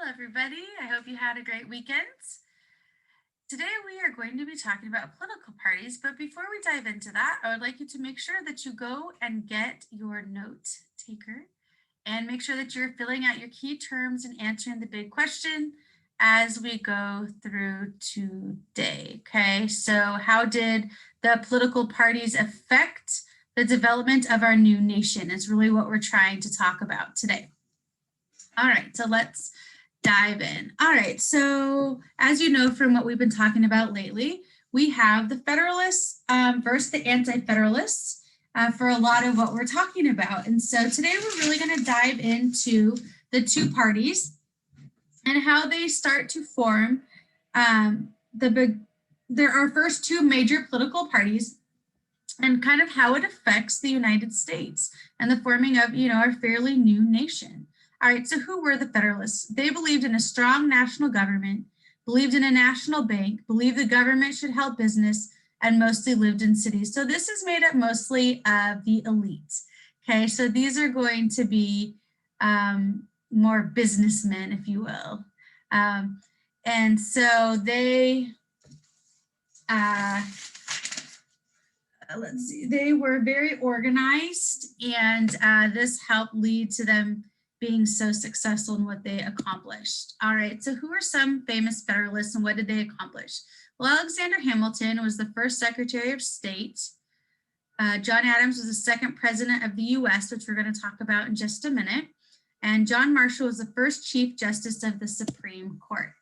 everybody. I hope you had a great weekend. Today, we are going to be talking about political parties, but before we dive into that, I would like you to make sure that you go and get your note taker and make sure that you're filling out your key terms and answering the big question as we go through today. Okay, so how did the political parties affect the development of our new nation? Is really what we're trying to talk about today. All right, so let's dive in. All right, so as you know from what we've been talking about lately, we have the Federalists versus the Anti-Federalists for a lot of what we're talking about. And so today we're really going to dive into the two parties and how they start to form there are first two major political parties and kind of how it affects the United States and the forming of, our fairly new nation. All right, so who were the Federalists? They believed in a strong national government, believed in a national bank, believed the government should help business, and mostly lived in cities. So this is made up mostly of the elite. Okay, so these are going to be more businessmen, if you will. And so they, let's see, they were very organized, and this helped lead to them being so successful in what they accomplished. All right, so who are some famous Federalists and what did they accomplish? Well, Alexander Hamilton was the first Secretary of State. John Adams was the second president of the US, which we're going to talk about in just a minute. And John Marshall was the first Chief Justice of the Supreme Court.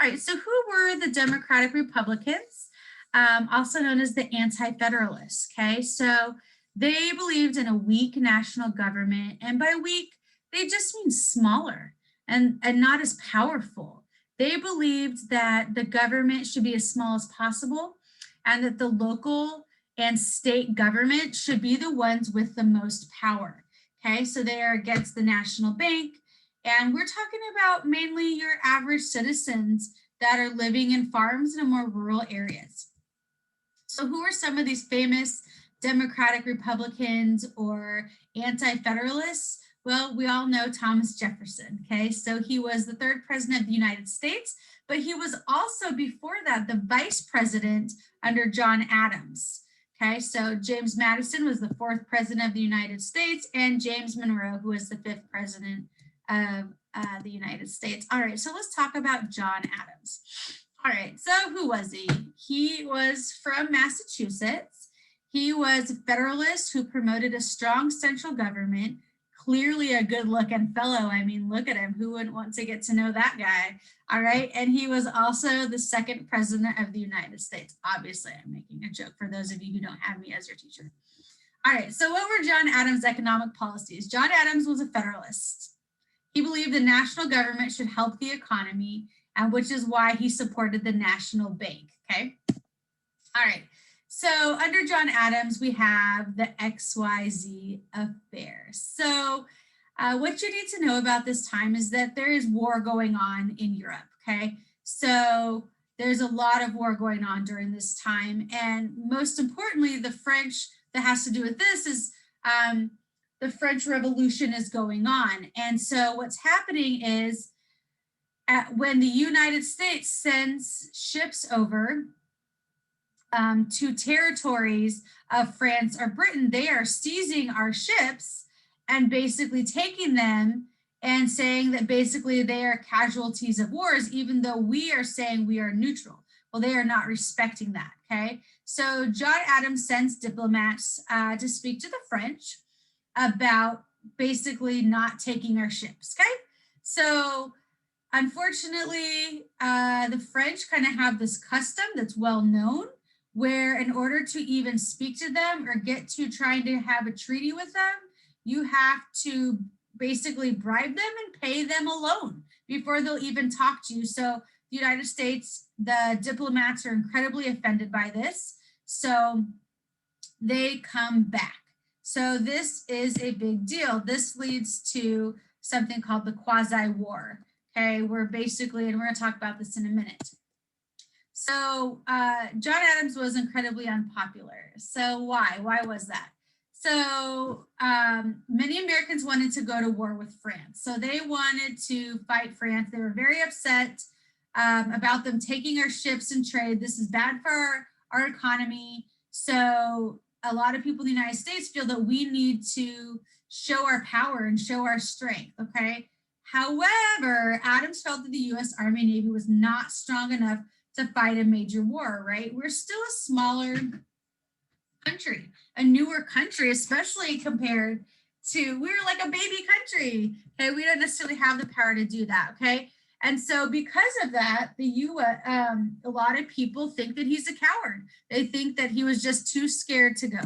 All right, so who were the Democratic Republicans, also known as the Anti-Federalists? Okay, so they believed in a weak national government, and by weak, they just mean smaller and not as powerful. They believed that the government should be as small as possible and that the local and state government should be the ones with the most power. Okay, so they are against the national bank. And we're talking about mainly your average citizens that are living in farms and in more rural areas. So who are some of these famous Democratic Republicans or Anti-Federalists? Well, we all know Thomas Jefferson, okay? So he was the third president of the United States, but he was also before that the vice president under John Adams, okay? So James Madison was the fourth president of the United States and James Monroe, who was the fifth president of the United States. All right, so let's talk about John Adams. All right, so who was he? He was from Massachusetts. He was a Federalist who promoted a strong central government, clearly a good looking fellow. I mean, look at him. Who wouldn't want to get to know that guy? All right. And he was also the second president of the United States. Obviously, I'm making a joke for those of you who don't have me as your teacher. All right. So what were John Adams' economic policies? John Adams was a Federalist. He believed the national government should help the economy, and which is why he supported the national bank. Okay. All right. So under John Adams, we have the XYZ affair. So what you need to know about this time is that there is war going on in Europe, okay? So there's a lot of war going on during this time. And most importantly, the French, that has to do with this is the French Revolution is going on. And so what's happening is when the United States sends ships over to territories of France or Britain, they are seizing our ships and basically taking them and saying that basically they are casualties of wars, even though we are saying we are neutral. Well, they are not respecting that, okay? So John Adams sends diplomats to speak to the French about basically not taking our ships, okay? So unfortunately, the French kind of have this custom that's well known, where in order to even speak to them or get to trying to have a treaty with them, you have to basically bribe them and pay them a loan before they'll even talk to you. So the United States, the diplomats are incredibly offended by this. So they come back. So this is a big deal. This leads to something called the quasi-war. Okay, we're basically, and we're going to talk about this in a minute. So John Adams was incredibly unpopular. So why? Why was that? So many Americans wanted to go to war with France. So they wanted to fight France. They were very upset about them taking our ships and trade. This is bad for our economy. So a lot of people in the United States feel that we need to show our power and show our strength, okay? However, Adams felt that the US Army and Navy was not strong enough to fight a major war, right? We're still a smaller country, a newer country, especially compared to, we're like a baby country. Okay, we don't necessarily have the power to do that. Okay, and so because of that, the U.S. A lot of people think that he's a coward. They think that he was just too scared to go.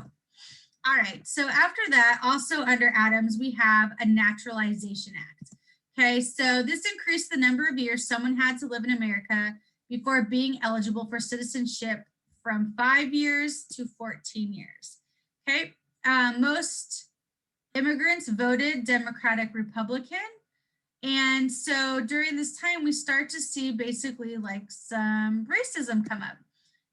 All right. So after that, also under Adams, we have a Naturalization Act. Okay, so this increased the number of years someone had to live in America before being eligible for citizenship from 5 years to 14 years. Okay, most immigrants voted Democratic Republican. And so during this time, we start to see basically like some racism come up.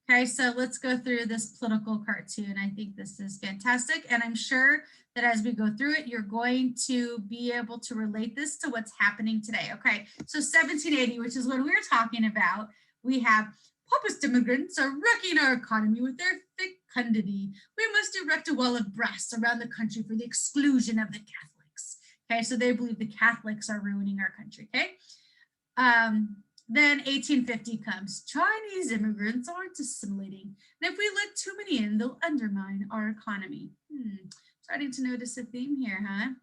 Okay, so let's go through this political cartoon. I think this is fantastic. And I'm sure that as we go through it, you're going to be able to relate this to what's happening today. Okay, so 1780, which is what we were talking about, we have populist immigrants are wrecking our economy with their fecundity. We must erect a wall of brass around the country for the exclusion of the Catholics. Okay, so they believe the Catholics are ruining our country. Okay. Then 1850 comes. Chinese immigrants aren't assimilating. And if we let too many in, they'll undermine our economy. Starting to notice a theme here, huh?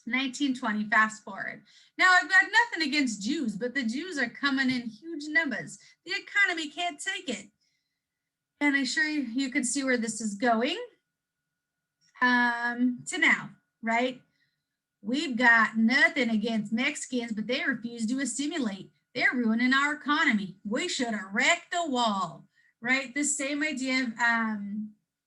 1920, fast forward. Now, I've got nothing against Jews, but the Jews are coming in huge numbers. The economy can't take it. And I'm sure you can see where this is going to now, right? We've got nothing against Mexicans, but they refuse to assimilate. They're ruining our economy. We should erect a wall, right? The same idea of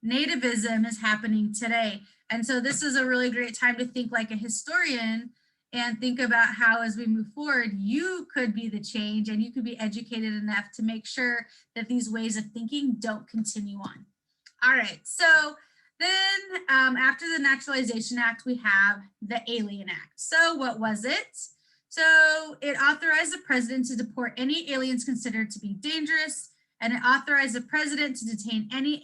nativism is happening today. And so this is a really great time to think like a historian and think about how, as we move forward, you could be the change and you could be educated enough to make sure that these ways of thinking don't continue on. All right, so then after the Naturalization Act, we have the Alien Act. So what was it? So it authorized the president to deport any aliens considered to be dangerous, and it authorized the president to detain any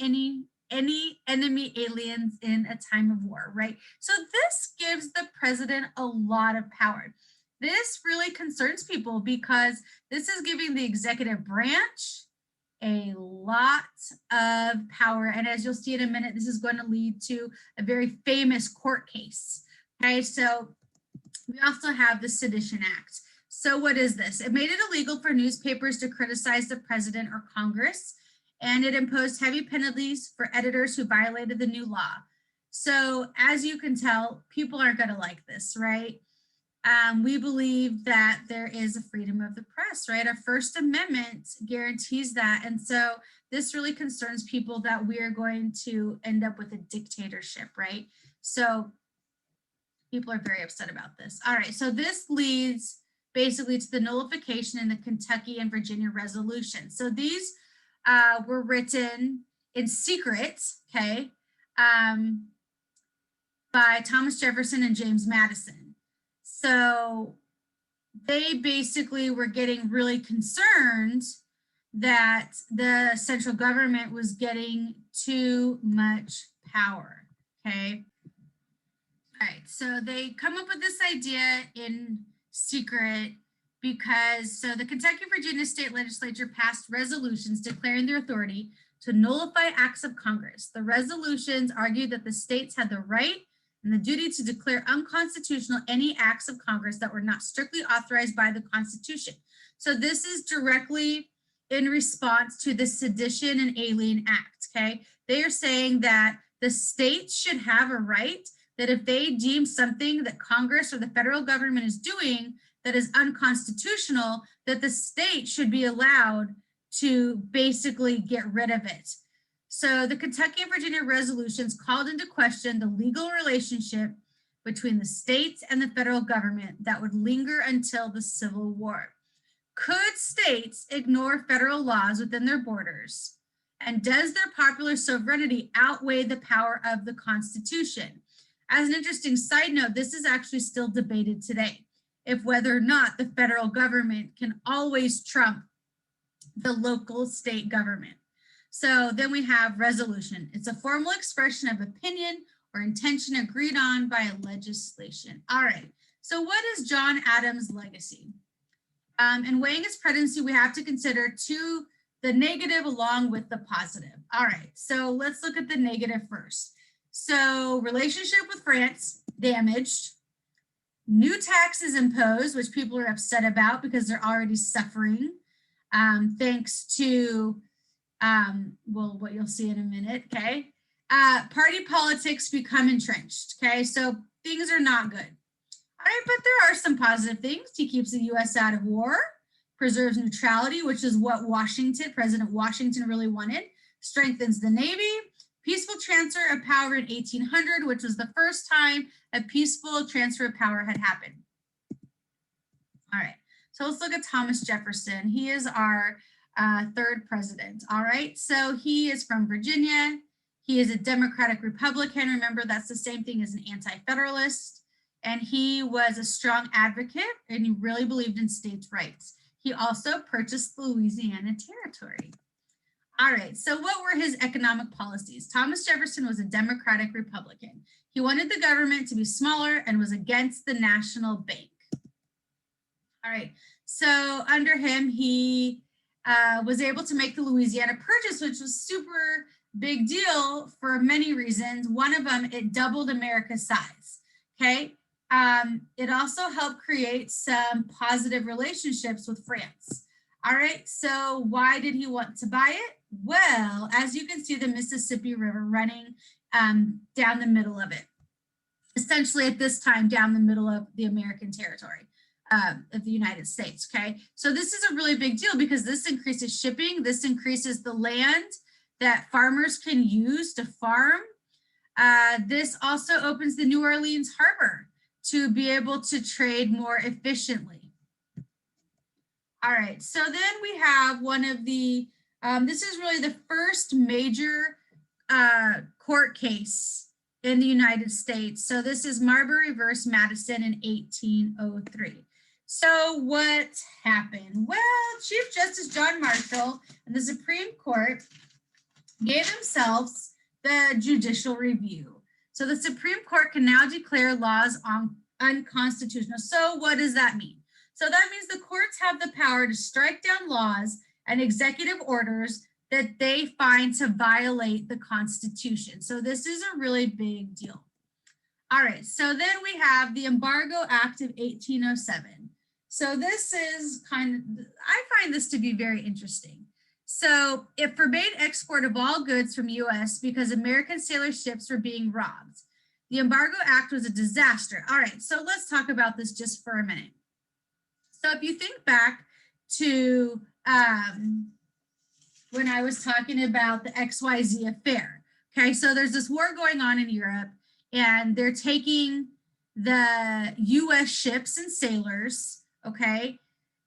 enemy aliens in a time of war, right? So this gives the president a lot of power. This really concerns people because this is giving the executive branch a lot of power. And as you'll see in a minute, this is going to lead to a very famous court case. Okay, so we also have the Sedition Act. So what is this? It made it illegal for newspapers to criticize the president or Congress, and it imposed heavy penalties for editors who violated the new law. So as you can tell, people aren't going to like this, right? We believe that there is a freedom of the press, right? Our First Amendment guarantees that. And so this really concerns people that we are going to end up with a dictatorship, right? So people are very upset about this. All right, so this leads basically to the nullification in the Kentucky and Virginia resolution. So these were written in secret, okay, by Thomas Jefferson and James Madison. So they basically were getting really concerned that the central government was getting too much power, okay? All right, so they come up with this idea in secret because the Kentucky Virginia state legislature passed resolutions declaring their authority to nullify acts of Congress. The resolutions argued that the states had the right and the duty to declare unconstitutional any acts of Congress that were not strictly authorized by the Constitution. So this is directly in response to the Sedition and Alien Act, okay? They are saying that the states should have a right that if they deem something that Congress or the federal government is doing that is unconstitutional, that the state should be allowed to basically get rid of it. So the Kentucky and Virginia resolutions called into question the legal relationship between the states and the federal government that would linger until the Civil War. Could states ignore federal laws within their borders And does their popular sovereignty outweigh the power of the Constitution? As an interesting side note, this is actually still debated today, if whether or not the federal government can always trump the local state government. So then we have resolution. It's a formal expression of opinion or intention agreed on by a legislation. All right, so what is John Adams' legacy? In weighing his presidency, we have to consider the negative along with the positive. All right, so let's look at the negative first. So relationship with France damaged, new taxes imposed, which people are upset about because they're already suffering, thanks to, well, what you'll see in a minute, okay? Party politics become entrenched, okay? So things are not good. All right, but there are some positive things. He keeps the US out of war, preserves neutrality, which is what President Washington really wanted, strengthens the Navy, peaceful transfer of power in 1800, which was the first time a peaceful transfer of power had happened. All right, so let's look at Thomas Jefferson. He is our third president. All right, so he is from Virginia. He is a Democratic Republican. Remember, that's the same thing as an anti-federalist. And he was a strong advocate and he really believed in states' rights. He also purchased the Louisiana Territory. All right, so what were his economic policies? Thomas Jefferson was a Democratic Republican. He wanted the government to be smaller and was against the national bank. All right, so under him, he was able to make the Louisiana Purchase, which was super big deal for many reasons. One of them, it doubled America's size, okay? It also helped create some positive relationships with France. All right, so why did he want to buy it? Well, as you can see, the Mississippi River running down the middle of it. Essentially at this time, down the middle of the American territory of the United States, okay? So this is a really big deal because this increases shipping, this increases the land that farmers can use to farm. This also opens the New Orleans Harbor to be able to trade more efficiently. All right, so then we have one of the, this is really the first major court case in the United States. So this is Marbury versus Madison in 1803. So what happened? Well, Chief Justice John Marshall and the Supreme Court gave themselves the judicial review. So the Supreme Court can now declare laws unconstitutional. So what does that mean? So that means the courts have the power to strike down laws and executive orders that they find to violate the Constitution. So this is a really big deal. All right, so then we have the Embargo Act of 1807. So this is I find this to be very interesting. So it forbade export of all goods from US because American sailor ships were being robbed. The Embargo Act was a disaster. All right, so let's talk about this just for a minute. So if you think back to when I was talking about the XYZ affair, okay, so there's this war going on in Europe and they're taking the US ships and sailors, okay?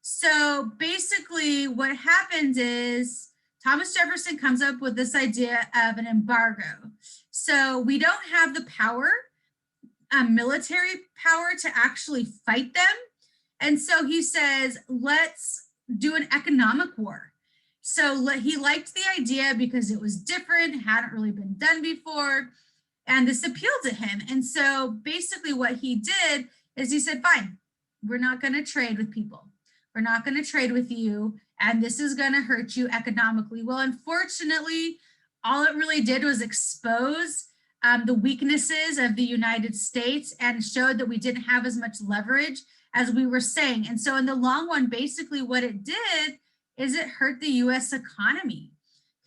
So basically what happens is Thomas Jefferson comes up with this idea of an embargo. So we don't have the power, military power to actually fight them. And so he says, let's do an economic war. So he liked the idea because it was different, hadn't really been done before, and this appealed to him. And so basically what he did is he said, fine, we're not going to trade with people. We're not going to trade with you, and this is going to hurt you economically. Well, unfortunately, all it really did was expose the weaknesses of the United States and showed that we didn't have as much leverage as we were saying. And so in the long run, basically what it did is it hurt the US economy.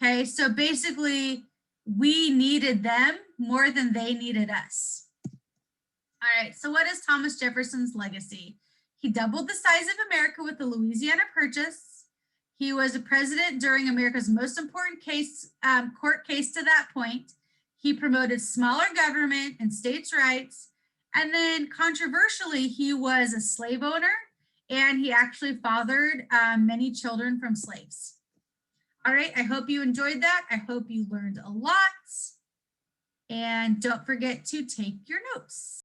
Okay, so basically we needed them more than they needed us. All right, so what is Thomas Jefferson's legacy? He doubled the size of America with the Louisiana Purchase. He was a president during America's most important court case to that point. He promoted smaller government and states' rights. And then controversially, he was a slave owner and he actually fathered many children from slaves. All right, I hope you enjoyed that. I hope you learned a lot. And don't forget to take your notes.